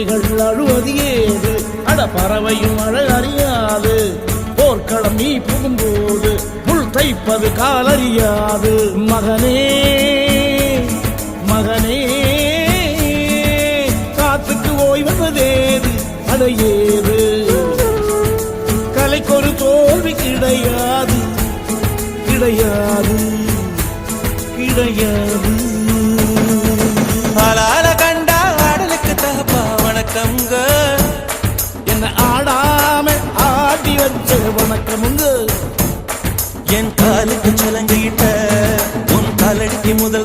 கிளிகள் அழுவது ஏது, அட பறவையும் அழகறியாது. போர்க்களம் நீ புகும்போது முள் தைப்பது காலறியாது. மகனே மகனே காத்துக்கு ஓய்வதேது, அடையேது. கலைக்கொரு தோல்வி கிடையாது கிடையாது கிடையாது. ஆளால கண்டா ஆடலுக்கு தகப்பா வணக்கம்ங்க. என்ன ஆடாம ஆடி வச்ச வணக்கமுங்க. என் காலுக்கு சலங்கிட்ட உன் காலடிக்கு முதல்